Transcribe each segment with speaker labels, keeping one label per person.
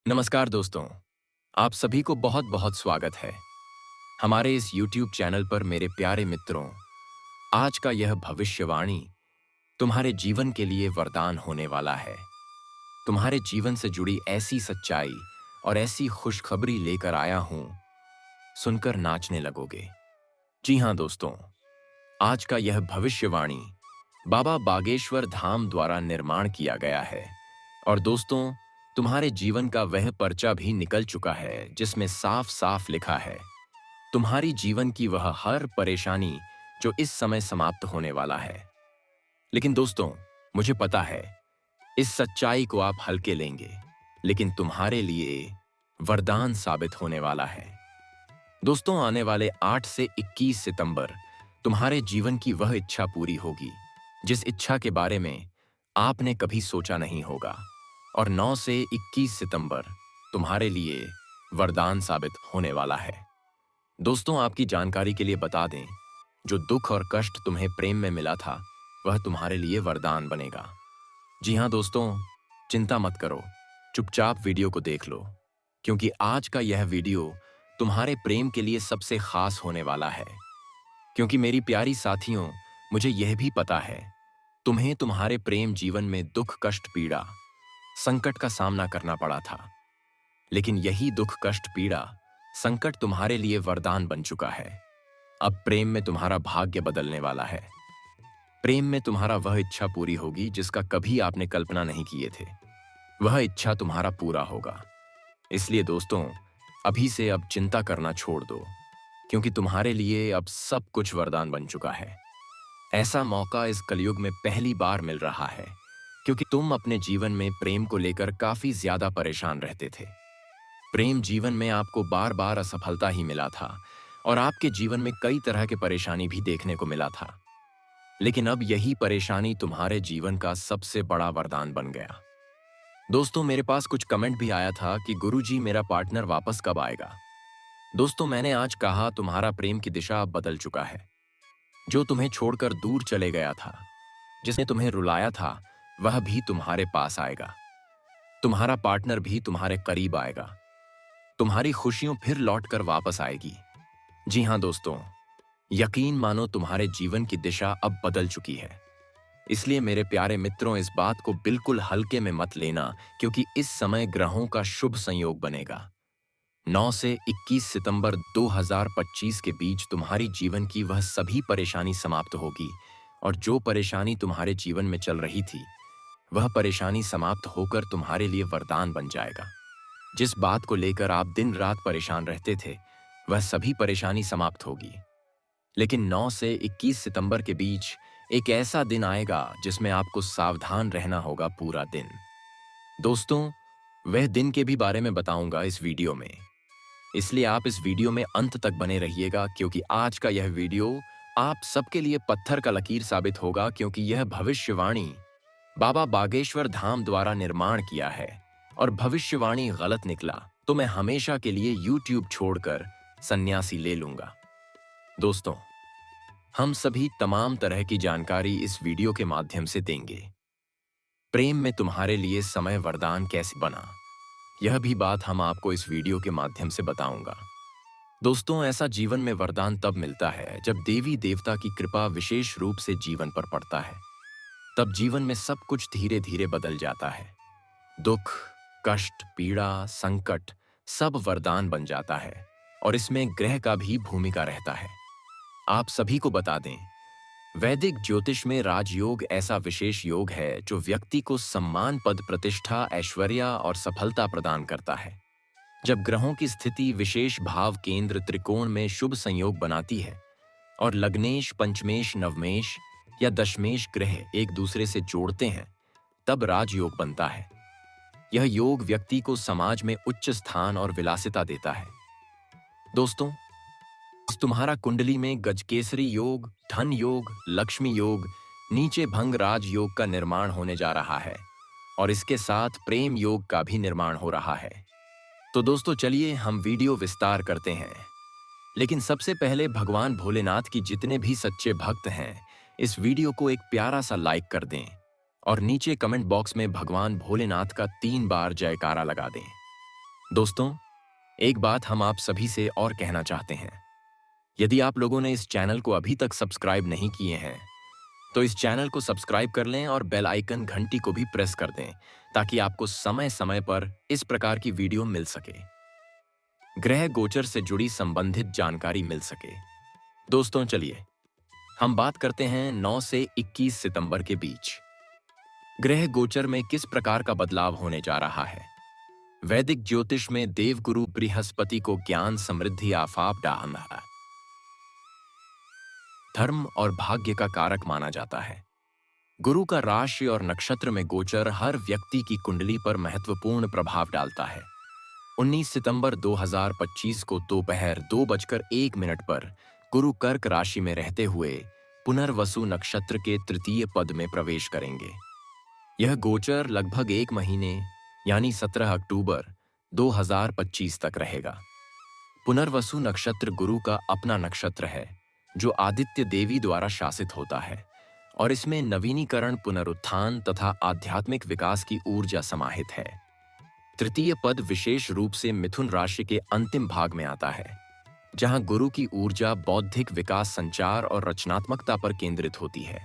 Speaker 1: नमस्कार दोस्तों, आप सभी को बहुत बहुत स्वागत है हमारे इस YouTube चैनल पर। मेरे प्यारे मित्रों, आज का यह भविष्यवाणी तुम्हारे जीवन के लिए वरदान होने वाला है। तुम्हारे जीवन से जुड़ी ऐसी सच्चाई और ऐसी खुशखबरी लेकर आया हूं, सुनकर नाचने लगोगे। जी हां दोस्तों, आज का यह भविष्यवाणी बाबा बागेश्वर धाम द्वारा निर्माण किया गया है। और दोस्तों, तुम्हारे जीवन का वह पर्चा भी निकल चुका है जिसमें साफ साफ लिखा है तुम्हारी जीवन की वह हर परेशानी जो इस समय समाप्त होने वाला है। लेकिन दोस्तों, मुझे पता है इस सच्चाई को आप हल्के लेंगे, लेकिन तुम्हारे लिए वरदान साबित होने वाला है। दोस्तों, आने वाले 8 से 21 सितंबर तुम्हारे जीवन की वह इच्छा पूरी होगी जिस इच्छा के बारे में आपने कभी सोचा नहीं होगा। और 9 से 21 सितंबर तुम्हारे लिए वरदान साबित होने वाला है। दोस्तों, आपकी जानकारी के लिए बता दें, जो दुख और कष्ट तुम्हें प्रेम में मिला था वह तुम्हारे लिए वरदान बनेगा। जी हां दोस्तों, चिंता मत करो, चुपचाप वीडियो को देख लो, क्योंकि आज का यह वीडियो तुम्हारे प्रेम के लिए सबसे खास होने वाला है। क्योंकि मेरी प्यारी साथियों, मुझे यह भी पता है तुम्हें तुम्हारे प्रेम जीवन में दुख, कष्ट, पीड़ा, संकट का सामना करना पड़ा था। लेकिन यही दुख, कष्ट, पीड़ा, संकट तुम्हारे लिए वरदान बन चुका है। अब प्रेम में तुम्हारा भाग्य बदलने वाला है। प्रेम में तुम्हारा वह इच्छा पूरी होगी जिसका कभी आपने कल्पना नहीं किए थे। वह इच्छा तुम्हारा पूरा होगा। इसलिए दोस्तों, अभी से अब चिंता करना छोड़ दो, क्योंकि तुम्हारे लिए अब सब कुछ वरदान बन चुका है। ऐसा मौका इस कलयुग में पहली बार मिल रहा है, क्योंकि तुम अपने जीवन में प्रेम को लेकर काफी ज्यादा परेशान रहते थे। प्रेम जीवन में आपको बार बार असफलता ही मिला था और आपके जीवन में कई तरह के परेशानी भी देखने को मिला था। लेकिन अब यही परेशानी तुम्हारे जीवन का सबसे बड़ा वरदान बन गया। दोस्तों, मेरे पास कुछ कमेंट भी आया था कि गुरुजी, मेरा पार्टनर वापस कब आएगा। दोस्तों, मैंने आज कहा तुम्हारा प्रेम की दिशा अब बदल चुका है। जो तुम्हें छोड़कर दूर चले गया था, जिसने तुम्हें रुलाया था, वह भी तुम्हारे पास आएगा। तुम्हारा पार्टनर भी तुम्हारे करीब आएगा। तुम्हारी खुशियां फिर लौटकर वापस आएगी। जी हां दोस्तों, यकीन मानो तुम्हारे जीवन की दिशा अब बदल चुकी है। इसलिए मेरे प्यारे मित्रों, इस बात को बिल्कुल हल्के में मत लेना, क्योंकि इस समय ग्रहों का शुभ संयोग बनेगा। 9 से 21 सितंबर 2025 के बीच तुम्हारी जीवन की वह सभी परेशानी समाप्त होगी। और जो परेशानी तुम्हारे जीवन में चल रही थी, वह परेशानी समाप्त होकर तुम्हारे लिए वरदान बन जाएगा। जिस बात को लेकर आप दिन रात परेशान रहते थे, वह सभी परेशानी समाप्त होगी। लेकिन 9 से 21 सितंबर के बीच एक ऐसा दिन आएगा जिसमें आपको सावधान रहना होगा पूरा दिन। दोस्तों, वह दिन के भी बारे में बताऊंगा इस वीडियो में, इसलिए आप इस वीडियो में अंत तक बने रहिएगा, क्योंकि आज का यह वीडियो आप सबके लिए पत्थर का लकीर साबित होगा। क्योंकि यह भविष्यवाणी बाबा बागेश्वर धाम द्वारा निर्माण किया है, और भविष्यवाणी गलत निकला तो मैं हमेशा के लिए YouTube छोड़कर सन्यासी ले लूंगा। दोस्तों, हम सभी तमाम तरह की जानकारी इस वीडियो के माध्यम से देंगे। प्रेम में तुम्हारे लिए समय वरदान कैसे बना, यह भी बात हम आपको इस वीडियो के माध्यम से बताऊंगा। दोस्तों, ऐसा जीवन में वरदान तब मिलता है जब देवी देवता की कृपा विशेष रूप से जीवन पर पड़ता है। तब जीवन में सब कुछ धीरे धीरे बदल जाता है। दुख, कष्ट, पीड़ा, संकट सब वरदान बन जाता है, और इसमें ग्रह का भी भूमिका रहता है। आप सभी को बता दें, वैदिक ज्योतिष में राजयोग ऐसा विशेष योग है जो व्यक्ति को सम्मान, पद, प्रतिष्ठा, ऐश्वर्य और सफलता प्रदान करता है। जब ग्रहों की स्थिति विशेष भाव केंद्र त्रिकोण में शुभ संयोग बनाती है और लग्नेश, पंचमेश, नवमेश या दशमेश ग्रह एक दूसरे से जोड़ते हैं, तब राजयोग बनता है। यह योग व्यक्ति को समाज में उच्च स्थान और विलासिता देता है। दोस्तों, तुम्हारा कुंडली में गजकेसरी योग, धन योग, लक्ष्मी योग, नीचे भंग राज योग का निर्माण होने जा रहा है, और इसके साथ प्रेम योग का भी निर्माण हो रहा है। तो दोस्तों, चलिए हम वीडियो विस्तार करते हैं। लेकिन सबसे पहले भगवान भोलेनाथ की जितने भी सच्चे भक्त हैं, इस वीडियो को एक प्यारा सा लाइक कर दें और नीचे कमेंट बॉक्स में भगवान भोलेनाथ का 3 बार जयकारा लगा दें। दोस्तों, एक बात हम आप सभी से और कहना चाहते हैं। यदि आप लोगों ने इस चैनल को अभी तक सब्सक्राइब नहीं किए हैं, तो इस चैनल को सब्सक्राइब कर लें और बेल आइकन घंटी को भी प्रेस कर दें, ताकि आपको समय समय पर इस प्रकार की वीडियो मिल सके, ग्रह गोचर से जुड़ी संबंधित जानकारी मिल सके। दोस्तों, चलिए हम बात करते हैं 9 से 21 सितंबर के बीच ग्रह गोचर में किस प्रकार का बदलाव होने जा रहा है। वैदिक ज्योतिष में देवगुरु बृहस्पति को ज्ञान, समृद्धि, आफाप, डाहना, धर्म और भाग्य का कारक माना जाता है। गुरु का राशि और नक्षत्र में गोचर हर व्यक्ति की कुंडली पर महत्वपूर्ण प्रभाव डालता है। 19 सितंबर 2025 को दोपहर 2:01 पर गुरु कर्क राशि में रहते हुए पुनर्वसु नक्षत्र के तृतीय पद में प्रवेश करेंगे। यह गोचर लगभग 1 महीने यानी 17 अक्टूबर 2025 तक रहेगा। पुनर्वसु नक्षत्र गुरु का अपना नक्षत्र है, जो आदित्य देवी द्वारा शासित होता है, और इसमें नवीनीकरण, पुनरुत्थान तथा आध्यात्मिक विकास की ऊर्जा समाहित है। तृतीय पद विशेष रूप से मिथुन राशि के अंतिम भाग में आता है, जहां गुरु की ऊर्जा बौद्धिक विकास, संचार और रचनात्मकता पर केंद्रित होती है।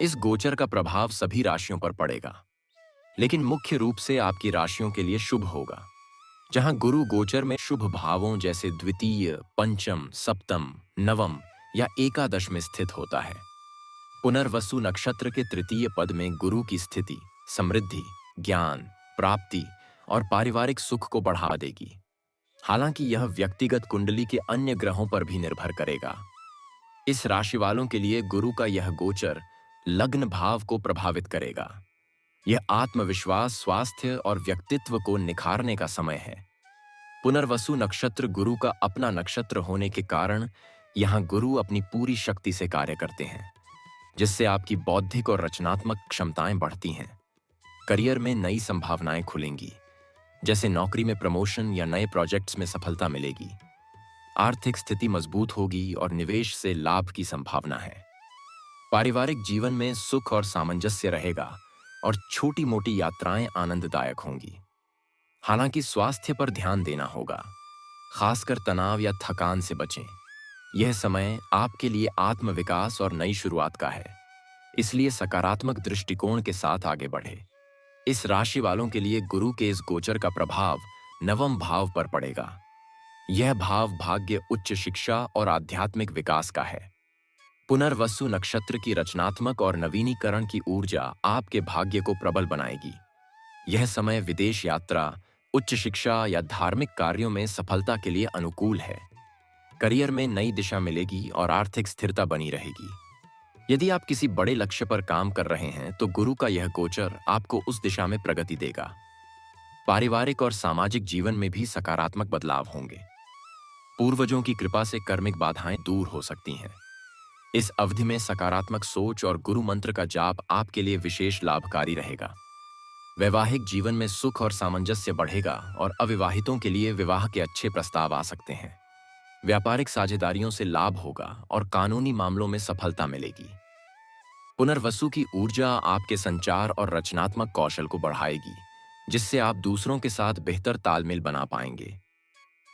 Speaker 1: इस गोचर का प्रभाव सभी राशियों पर पड़ेगा, लेकिन मुख्य रूप से आपकी राशियों के लिए शुभ होगा, जहां गुरु गोचर में शुभ भावों जैसे द्वितीय, पंचम, सप्तम, नवम या एकादश में स्थित होता है। पुनर्वसु नक्षत्र के तृतीय पद में गुरु की स्थिति समृद्धि, ज्ञान, प्राप्ति और पारिवारिक सुख को बढ़ा देगी। हालांकि यह व्यक्तिगत कुंडली के अन्य ग्रहों पर भी निर्भर करेगा। इस राशि वालों के लिए गुरु का यह गोचर लग्न भाव को प्रभावित करेगा। यह आत्मविश्वास, स्वास्थ्य और व्यक्तित्व को निखारने का समय है। पुनर्वसु नक्षत्र गुरु का अपना नक्षत्र होने के कारण यहां गुरु अपनी पूरी शक्ति से कार्य करते हैं, जिससे आपकी बौद्धिक और रचनात्मक क्षमताएं बढ़ती हैं। करियर में नई संभावनाएं खुलेंगी, जैसे नौकरी में प्रमोशन या नए प्रोजेक्ट्स में सफलता मिलेगी। आर्थिक स्थिति मजबूत होगी और निवेश से लाभ की संभावना है। पारिवारिक जीवन में सुख और सामंजस्य रहेगा और छोटी-मोटी यात्राएं आनंददायक होंगी। हालांकि स्वास्थ्य पर ध्यान देना होगा, खासकर तनाव या थकान से बचें। यह समय आपके लिए आत्मविकास और नई शुरुआत का है, इसलिए सकारात्मक दृष्टिकोण के साथ आगे बढ़े। इस राशि वालों के लिए गुरु के इस गोचर का प्रभाव नवम भाव पर पड़ेगा। यह भाव भाग्य, उच्च शिक्षा और आध्यात्मिक विकास का है। पुनर्वसु नक्षत्र की रचनात्मक और नवीनीकरण की ऊर्जा आपके भाग्य को प्रबल बनाएगी। यह समय विदेश यात्रा, उच्च शिक्षा या धार्मिक कार्यों में सफलता के लिए अनुकूल है। करियर में नई दिशा मिलेगी और आर्थिक स्थिरता बनी रहेगी। यदि आप किसी बड़े लक्ष्य पर काम कर रहे हैं, तो गुरु का यह गोचर आपको उस दिशा में प्रगति देगा। पारिवारिक और सामाजिक जीवन में भी सकारात्मक बदलाव होंगे। पूर्वजों की कृपा से कार्मिक बाधाएं दूर हो सकती हैं। इस अवधि में सकारात्मक सोच और गुरु मंत्र का जाप आपके लिए विशेष लाभकारी रहेगा। वैवाहिक जीवन में सुख और सामंजस्य बढ़ेगा और अविवाहितों के लिए विवाह के अच्छे प्रस्ताव आ सकते हैं। व्यापारिक साझेदारियों से लाभ होगा और कानूनी मामलों में सफलता मिलेगी। पुनर्वसु की ऊर्जा आपके संचार और रचनात्मक कौशल को बढ़ाएगी, जिससे आप दूसरों के साथ बेहतर तालमेल बना पाएंगे।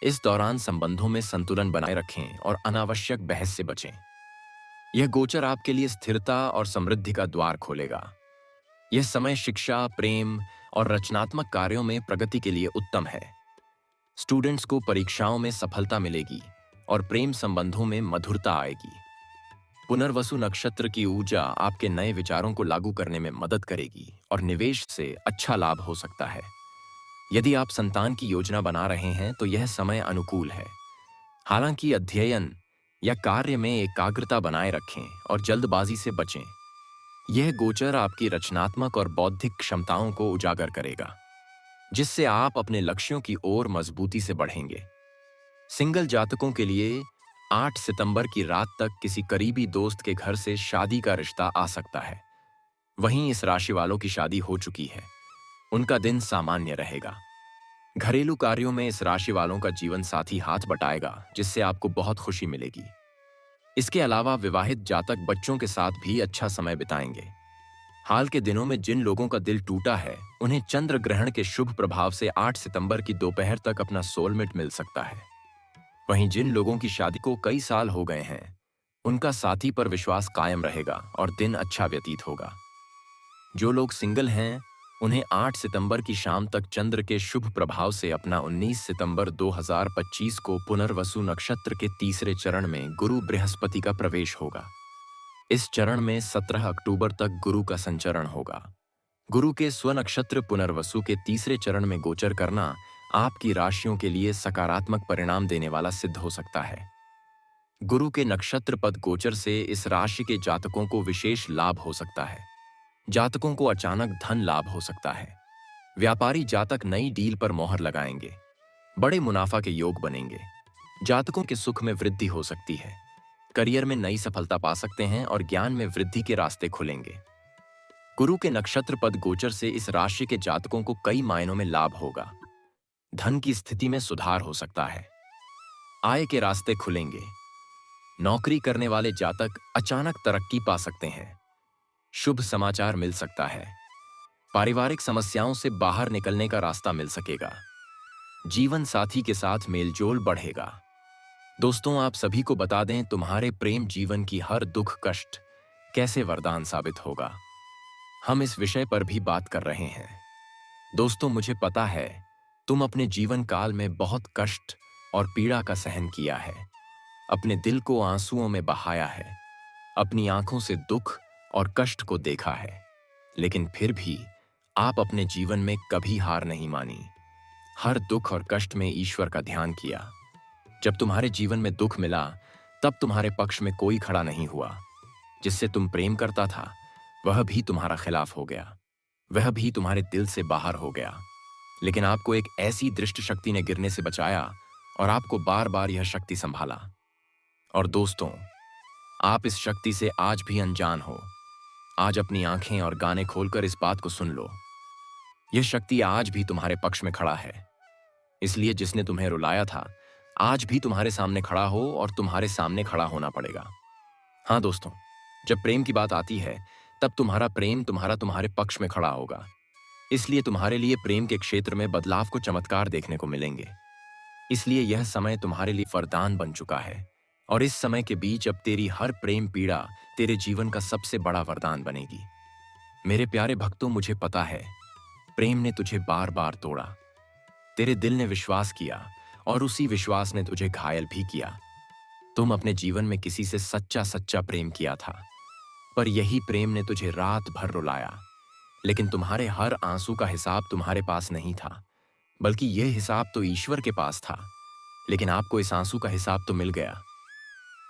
Speaker 1: इस दौरान संबंधों में संतुलन बनाए रखें और अनावश्यक बहस से बचें। यह गोचर आपके लिए स्थिरता और समृद्धि का द्वार खोलेगा। यह समय शिक्षा, प्रेम और रचनात्मक कार्यों में प्रगति के लिए उत्तम है। स्टूडेंट्स को परीक्षाओं में सफलता मिलेगी और प्रेम संबंधों में मधुरता आएगी। पुनर्वसु नक्षत्र की ऊर्जा आपके नए विचारों को लागू करने में मदद करेगी और निवेश से अच्छा लाभ हो सकता है। यदि आप संतान की योजना बना रहे हैं, तो यह समय अनुकूल है। हालांकि अध्ययन या कार्य में एकाग्रता बनाए रखें और जल्दबाजी से बचें। यह गोचर आपकी रचनात्मक और बौद्धिक क्षमताओं को उजागर करेगा, जिससे आप अपने लक्ष्यों की ओर मजबूती से बढ़ेंगे। सिंगल जातकों के लिए 8 सितंबर की रात तक किसी करीबी दोस्त के घर से शादी का रिश्ता आ सकता है। वहीं इस राशि वालों की शादी हो चुकी है, उनका दिन सामान्य रहेगा। घरेलू कार्यों में इस राशि वालों का जीवन साथी हाथ बटाएगा, जिससे आपको बहुत खुशी मिलेगी। इसके अलावा विवाहित जातक बच्चों के साथ भी अच्छा समय बिताएंगे। हाल के दिनों में जिन लोगों का दिल टूटा है, उन्हें चंद्र ग्रहण के शुभ प्रभाव से 8 सितंबर की दोपहर तक अपना सोलमेट मिल सकता है। वहीं जिन लोगों की शादी को कई साल हो गए हैं, उनका साथी पर विश्वास कायम रहेगा और दिन अच्छा व्यतीत होगा। जो लोग सिंगल हैं, उन्हें 8 सितंबर की शाम तक चंद्र के शुभ प्रभाव से अपना 19 सितंबर 2025 को पुनर्वसु नक्षत्र के तीसरे चरण में गुरु बृहस्पति का प्रवेश होगा। इस चरण में 17 अक्टूबर तक गुरु का संचरण होगा। गुरु के स्वनक्षत्र पुनर्वसु के तीसरे चरण में गोचर करना आपकी राशियों के लिए सकारात्मक परिणाम देने वाला सिद्ध हो सकता है। गुरु के नक्षत्र पद गोचर से इस राशि के जातकों को विशेष लाभ हो सकता है। जातकों को अचानक धन लाभ हो सकता है। व्यापारी जातक नई डील पर मोहर लगाएंगे। बड़े मुनाफा के योग बनेंगे। जातकों के सुख में वृद्धि हो सकती है। करियर में नई सफलता पा सकते हैं और ज्ञान में वृद्धि के रास्ते खुलेंगे। गुरु के नक्षत्र पद गोचर से इस राशि के जातकों को कई मायनों में लाभ होगा। धन की स्थिति में सुधार हो सकता है। आय के रास्ते खुलेंगे। नौकरी करने वाले जातक अचानक तरक्की पा सकते हैं। शुभ समाचार मिल सकता है। पारिवारिक समस्याओं से बाहर निकलने का रास्ता मिल सकेगा। जीवन साथी के साथ मेलजोल बढ़ेगा। दोस्तों, आप सभी को बता दें, तुम्हारे प्रेम जीवन की हर दुख कष्ट कैसे वरदान साबित होगा, हम इस विषय पर भी बात कर रहे हैं। दोस्तों, मुझे पता है तुम अपने जीवन काल में बहुत कष्ट और पीड़ा का सहन किया है। अपने दिल को आंसुओं में बहाया है। अपनी आंखों से दुख और कष्ट को देखा है। लेकिन फिर भी आप अपने जीवन में कभी हार नहीं मानी। हर दुख और कष्ट में ईश्वर का ध्यान किया। जब तुम्हारे जीवन में दुख मिला, तब तुम्हारे पक्ष में कोई खड़ा नहीं हुआ। जिससे तुम प्रेम करता था, वह भी तुम्हारा खिलाफ हो गया। वह भी तुम्हारे दिल से बाहर हो गया। लेकिन आपको एक ऐसी दृष्ट शक्ति ने गिरने से बचाया और आपको बार बार यह शक्ति संभाला। और दोस्तों, आप इस शक्ति से आज भी अनजान हो। आज अपनी आंखें और गाने खोलकर इस बात को सुन लो। यह शक्ति आज भी तुम्हारे पक्ष में खड़ा है। इसलिए जिसने तुम्हें रुलाया था, आज भी तुम्हारे सामने खड़ा हो और तुम्हारे सामने खड़ा होना पड़ेगा। हाँ दोस्तों, जब प्रेम की बात आती है, तब तुम्हारा प्रेम तुम्हारे पक्ष में खड़ा होगा। इसलिए तुम्हारे लिए प्रेम के क्षेत्र में बदलाव को चमत्कार देखने को मिलेंगे। इसलिए यह समय तुम्हारे लिए वरदान बन चुका है। और इस समय के बीच अब तेरी हर प्रेम पीड़ा तेरे जीवन का सबसे बड़ा वरदान बनेगी। मेरे प्यारे भक्तों, मुझे पता है प्रेम ने तुझे बार बार तोड़ा। तेरे दिल ने विश्वास किया और उसी विश्वास ने तुझे घायल भी किया। तुम अपने जीवन में किसी से सच्चा सच्चा प्रेम किया था, पर यही प्रेम ने तुझे रात भर रुलाया। लेकिन तुम्हारे हर आंसू का हिसाब तुम्हारे पास नहीं था, बल्कि यह हिसाब तो ईश्वर के पास था। लेकिन आपको इस आंसू का हिसाब तो मिल गया।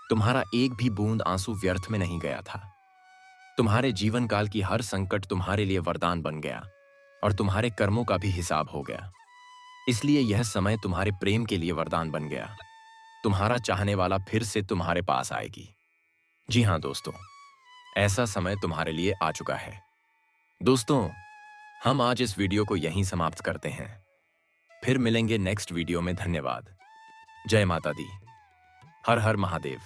Speaker 1: तुम्हारा एक भी बूंद आंसू व्यर्थ में नहीं गया था। तुम्हारे जीवन काल की हर संकट तुम्हारे लिए वरदान बन गया और तुम्हारे कर्मों का भी हिसाब हो गया। इसलिए यह समय तुम्हारे प्रेम के लिए वरदान बन गया। तुम्हारा चाहने वाला फिर से तुम्हारे पास आएगी। जी हाँ दोस्तों, ऐसा समय तुम्हारे लिए आ चुका है। दोस्तों, हम आज इस वीडियो को यहीं समाप्त करते हैं। फिर मिलेंगे नेक्स्ट वीडियो में। धन्यवाद। जय माता दी। हर हर महादेव।